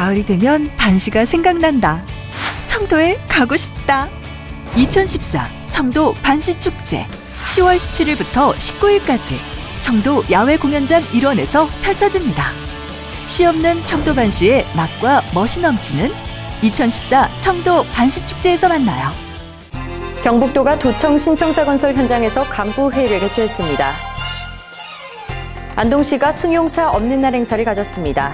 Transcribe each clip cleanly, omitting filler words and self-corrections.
가을이 되면 반시가 생각난다. 청도에 가고 싶다. 2014 청도 반시축제 10월 17일부터 19일까지 청도 야외 공연장 일원에서 펼쳐집니다. 시 없는 청도 반시의 맛과 멋이 넘치는 2014 청도 반시축제에서 만나요. 경북도가 도청 신청사 건설 현장에서 간부회의를 개최했습니다. 안동시가 승용차 없는 날 행사를 가졌습니다.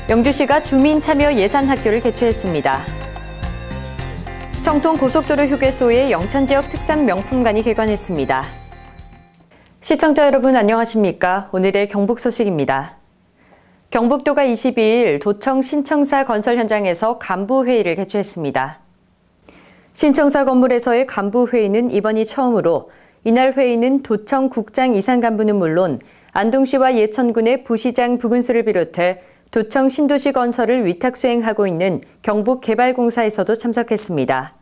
영주시가 주민 참여 예산 학교를 개최했습니다. 청통 고속도로 휴게소에 영천지역 특산 명품관이 개관했습니다. 시청자 여러분 안녕하십니까? 오늘의 경북 소식입니다. 경북도가 22일 도청 신청사 건설 현장에서 간부회의를 개최했습니다. 신청사 건물에서의 간부회의는 이번이 처음으로 이날 회의는 도청 국장 이상 간부는 물론 안동시와 예천군의 부시장 부군수를 비롯해 도청 신도시 건설을 위탁 수행하고 있는 경북개발공사에서도 참석했습니다.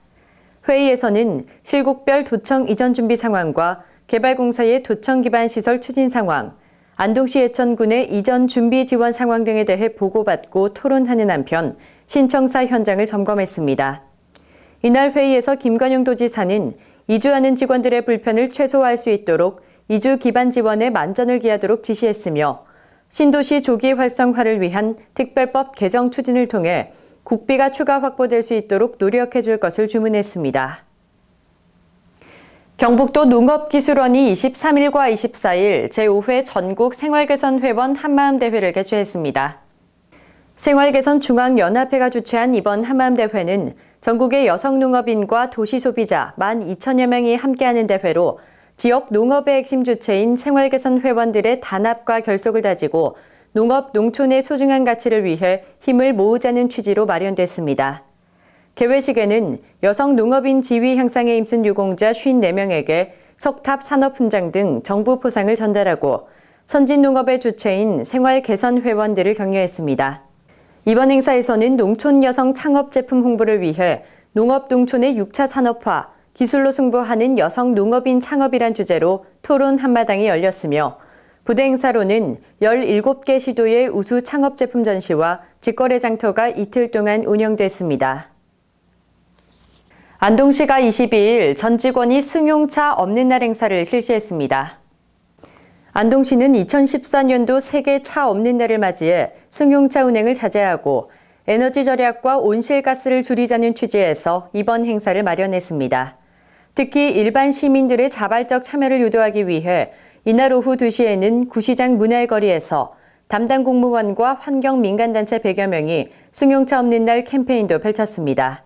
회의에서는 실국별 도청 이전 준비 상황과 개발공사의 도청 기반 시설 추진 상황, 안동시 예천군의 이전 준비 지원 상황 등에 대해 보고받고 토론하는 한편 신청사 현장을 점검했습니다. 이날 회의에서 김관용 도지사는 이주하는 직원들의 불편을 최소화할 수 있도록 이주 기반 지원에 만전을 기하도록 지시했으며 신도시 조기 활성화를 위한 특별법 개정 추진을 통해 국비가 추가 확보될 수 있도록 노력해 줄 것을 주문했습니다. 경북도 농업기술원이 23일과 24일 제5회 전국 생활개선회원 한마음대회를 개최했습니다. 생활개선 중앙연합회가 주최한 이번 한마음대회는 전국의 여성농업인과 도시소비자 12,000여 명이 함께하는 대회로 지역 농업의 핵심 주체인 생활개선 회원들의 단합과 결속을 다지고 농업, 농촌의 소중한 가치를 위해 힘을 모으자는 취지로 마련됐습니다. 개회식에는 여성 농업인 지위 향상에 힘쓴 유공자 54명에게 석탑 산업훈장 등 정부 포상을 전달하고 선진농업의 주체인 생활개선 회원들을 격려했습니다. 이번 행사에서는 농촌 여성 창업 제품 홍보를 위해 농업 농촌의 6차 산업화, 기술로 승부하는 여성 농업인 창업이란 주제로 토론 한마당이 열렸으며 부대 행사로는 17개 시도의 우수 창업 제품 전시와 직거래 장터가 이틀 동안 운영됐습니다. 안동시가 22일 전 직원이 승용차 없는 날 행사를 실시했습니다. 안동시는 2014년도 세계 차 없는 날을 맞이해 승용차 운행을 자제하고 에너지 절약과 온실가스를 줄이자는 취지에서 이번 행사를 마련했습니다. 특히 일반 시민들의 자발적 참여를 유도하기 위해 이날 오후 2시에는 구시장 문화거리에서 담당 공무원과 환경민간단체 100여 명이 승용차 없는 날 캠페인도 펼쳤습니다.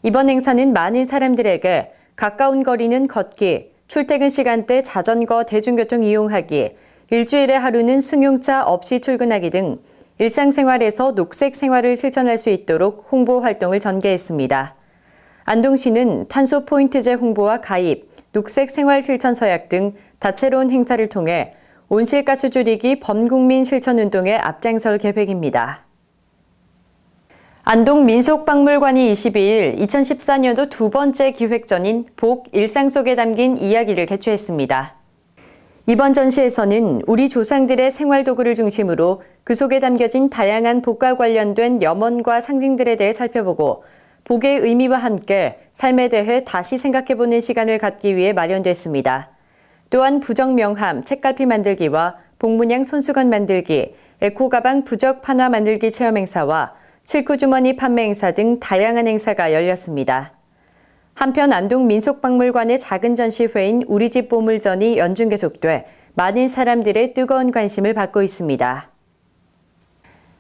이번 행사는 많은 사람들에게 가까운 거리는 걷기, 출퇴근 시간대 자전거 대중교통 이용하기, 일주일에 하루는 승용차 없이 출근하기 등 일상생활에서 녹색 생활을 실천할 수 있도록 홍보 활동을 전개했습니다. 안동시는 탄소 포인트제 홍보와 가입, 녹색 생활 실천 서약 등 다채로운 행사를 통해 온실가스 줄이기 범국민 실천 운동에 앞장설 계획입니다. 안동 민속박물관이 22일 2014년도 두 번째 기획전인 복 일상 속에 담긴 이야기를 개최했습니다. 이번 전시에서는 우리 조상들의 생활도구를 중심으로 그 속에 담겨진 다양한 복과 관련된 염원과 상징들에 대해 살펴보고 복의 의미와 함께 삶에 대해 다시 생각해보는 시간을 갖기 위해 마련됐습니다. 또한 부적명함, 책갈피 만들기와 복문양 손수건 만들기, 에코가방 부적 판화 만들기 체험 행사와 실크주머니 판매 행사 등 다양한 행사가 열렸습니다. 한편 안동 민속박물관의 작은 전시회인 우리집 보물전이 연중 계속돼 많은 사람들의 뜨거운 관심을 받고 있습니다.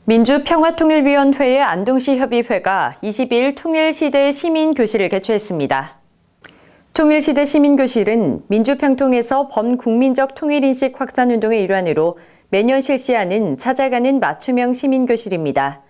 민주평화통일위원회의 안동시 협의회가 22일 통일시대 시민교실을 개최했습니다. 통일시대 시민교실은 민주평통에서 범국민적 통일인식 확산운동의 일환으로 매년 실시하는 찾아가는 맞춤형 시민교실입니다.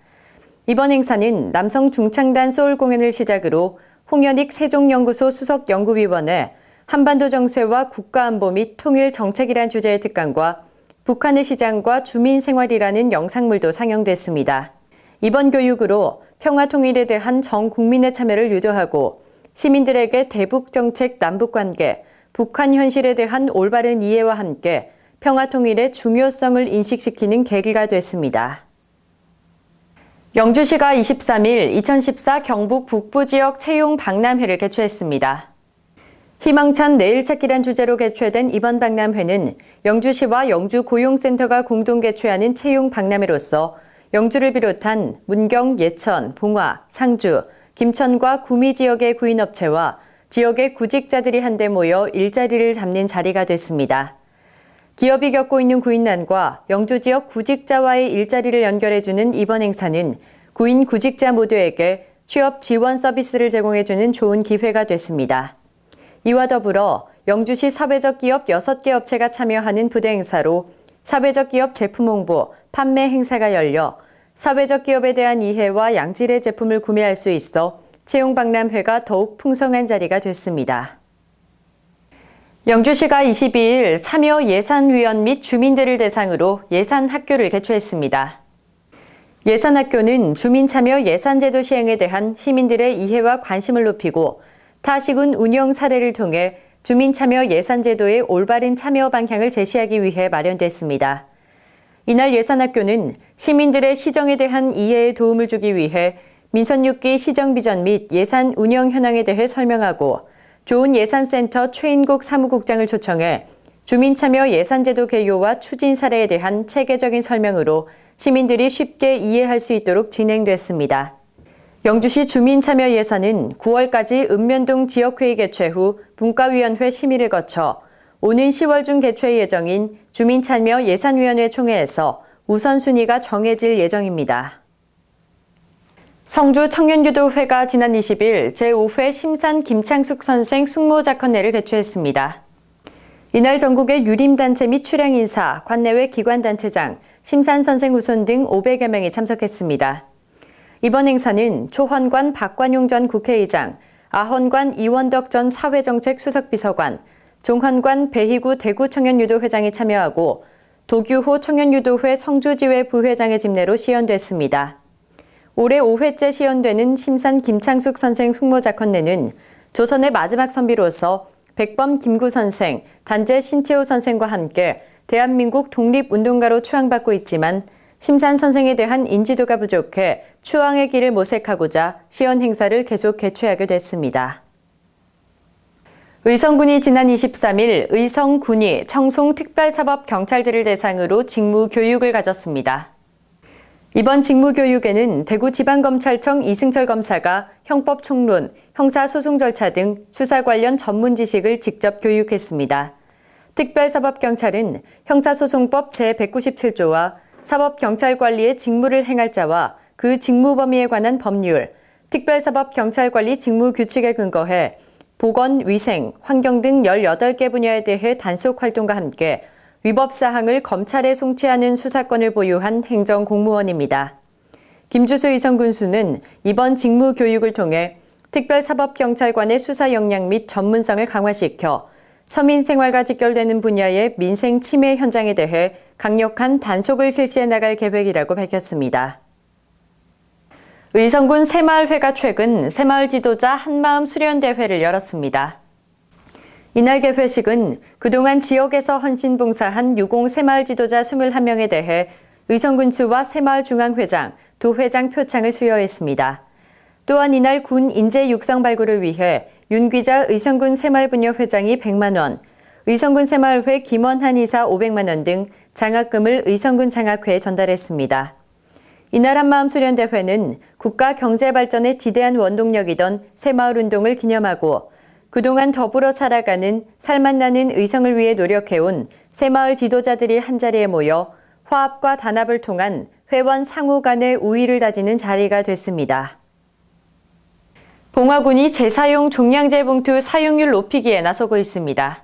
이번 행사는 남성 중창단 소울 공연을 시작으로 홍현익 세종연구소 수석연구위원회, 한반도 정세와 국가안보 및 통일 정책이란 주제의 특강과 북한의 시장과 주민 생활이라는 영상물도 상영됐습니다. 이번 교육으로 평화 통일에 대한 전 국민의 참여를 유도하고 시민들에게 대북 정책 남북 관계, 북한 현실에 대한 올바른 이해와 함께 평화 통일의 중요성을 인식시키는 계기가 됐습니다. 영주시가 23일 2014 경북 북부 지역 채용 박람회를 개최했습니다. 희망찬 내일 찾기란 주제로 개최된 이번 박람회는 영주시와 영주고용센터가 공동 개최하는 채용 박람회로서 영주를 비롯한 문경, 예천, 봉화, 상주, 김천과 구미 지역의 구인업체와 지역의 구직자들이 한데 모여 일자리를 잡는 자리가 됐습니다. 기업이 겪고 있는 구인난과 영주 지역 구직자와의 일자리를 연결해주는 이번 행사는 구인 구직자 모두에게 취업 지원 서비스를 제공해주는 좋은 기회가 됐습니다. 이와 더불어 영주시 사회적 기업 6개 업체가 참여하는 부대 행사로 사회적 기업 제품 홍보, 판매 행사가 열려 사회적 기업에 대한 이해와 양질의 제품을 구매할 수 있어 채용 박람회가 더욱 풍성한 자리가 됐습니다. 영주시가 22일 참여 예산위원 및 주민들을 대상으로 예산학교를 개최했습니다. 예산학교는 주민참여 예산제도 시행에 대한 시민들의 이해와 관심을 높이고 타시군 운영 사례를 통해 주민참여 예산제도의 올바른 참여 방향을 제시하기 위해 마련됐습니다. 이날 예산학교는 시민들의 시정에 대한 이해에 도움을 주기 위해 민선 6기 시정 비전 및 예산 운영 현황에 대해 설명하고 좋은 예산센터 최인국 사무국장을 초청해 주민참여 예산제도 개요와 추진 사례에 대한 체계적인 설명으로 시민들이 쉽게 이해할 수 있도록 진행됐습니다. 영주시 주민참여 예산은 9월까지 읍면동 지역회의 개최 후 분과위원회 심의를 거쳐 오는 10월 중 개최 예정인 주민참여 예산위원회 총회에서 우선순위가 정해질 예정입니다. 성주 청년유도회가 지난 20일 제5회 심산 김창숙 선생 숙모작헌회를 개최했습니다. 이날 전국의 유림단체 및 출향인사, 관내외 기관단체장, 심산 선생 후손 등 500여 명이 참석했습니다. 이번 행사는 초헌관 박관용 전 국회의장, 아헌관 이원덕 전 사회정책수석비서관, 종헌관 배희구 대구청년유도회장이 참여하고 도규호 청년유도회 성주지회 부회장의 집례로 시연됐습니다. 올해 5회째 시연되는 심산 김창숙 선생 숙모작헌례는 조선의 마지막 선비로서 백범 김구 선생, 단재 신채호 선생과 함께 대한민국 독립운동가로 추앙받고 있지만 심산 선생에 대한 인지도가 부족해 추앙의 길을 모색하고자 시연 행사를 계속 개최하게 됐습니다. 의성군이 지난 23일 의성군이 청송특별사법경찰들을 대상으로 직무교육을 가졌습니다. 이번 직무교육에는 대구지방검찰청 이승철 검사가 형법총론, 형사소송 절차 등 수사 관련 전문 지식을 직접 교육했습니다. 특별사법경찰은 형사소송법 제197조와 사법경찰관리의 직무를 행할 자와 그 직무 범위에 관한 법률, 특별사법경찰관리 직무규칙에 근거해 보건, 위생, 환경 등 18개 분야에 대해 단속 활동과 함께 위법사항을 검찰에 송치하는 수사권을 보유한 행정공무원입니다. 김주수 의성군수는 이번 직무교육을 통해 특별사법경찰관의 수사 역량 및 전문성을 강화시켜 서민 생활과 직결되는 분야의 민생 침해 현장에 대해 강력한 단속을 실시해 나갈 계획이라고 밝혔습니다. 의성군 새마을회가 최근 새마을 지도자 한마음 수련대회를 열었습니다. 이날 개회식은 그동안 지역에서 헌신봉사한 유공 새마을 지도자 21명에 대해 의성군수와 새마을중앙회장, 도회장 표창을 수여했습니다. 또한 이날 군 인재 육성 발굴을 위해 윤귀자 의성군 새마을분녀 회장이 100만 원, 의성군 새마을회 김원한 이사 500만 원 등 장학금을 의성군 장학회에 전달했습니다. 이날 한마음 수련대회는 국가 경제 발전에 지대한 원동력이던 새마을운동을 기념하고 그동안 더불어 살아가는 살맛나는 의성을 위해 노력해온 새마을 지도자들이 한자리에 모여 화합과 단합을 통한 회원 상호 간의 우위를 다지는 자리가 됐습니다. 봉화군이 재사용 종량제 봉투 사용률 높이기에 나서고 있습니다.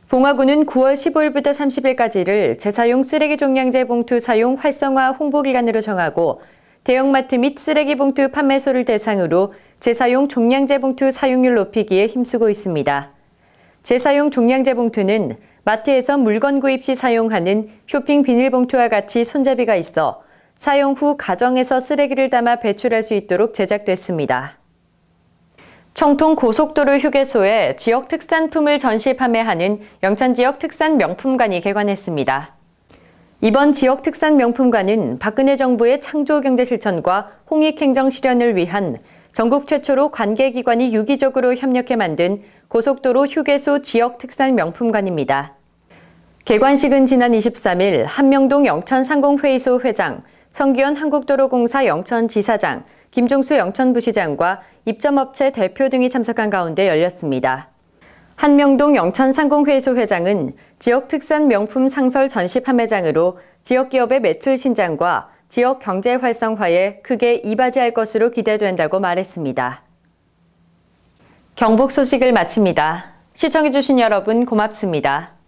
봉화군은 9월 15일부터 30일까지를 재사용 쓰레기 종량제 봉투 사용 활성화 홍보기간으로 정하고 대형마트 및 쓰레기 봉투 판매소를 대상으로 재사용 종량제 봉투 사용률 높이기에 힘쓰고 있습니다. 재사용 종량제 봉투는 마트에서 물건 구입 시 사용하는 쇼핑 비닐봉투와 같이 손잡이가 있어 사용 후 가정에서 쓰레기를 담아 배출할 수 있도록 제작됐습니다. 청통 고속도로 휴게소에 지역 특산품을 전시 판매하는 영천지역 특산 명품관이 개관했습니다. 이번 지역 특산 명품관은 박근혜 정부의 창조 경제 실천과 홍익 행정 실현을 위한 전국 최초로 관계기관이 유기적으로 협력해 만든 고속도로 휴게소 지역 특산 명품관입니다. 개관식은 지난 23일 한명동 영천상공회의소 회장, 성기현 한국도로공사 영천지사장, 김종수 영천부시장과 입점업체 대표 등이 참석한 가운데 열렸습니다. 한명동 영천상공회의소 회장은 지역 특산 명품 상설 전시 판매장으로 지역 기업의 매출 신장과 지역 경제 활성화에 크게 이바지할 것으로 기대된다고 말했습니다. 경북 소식을 마칩니다. 시청해주신 여러분 고맙습니다.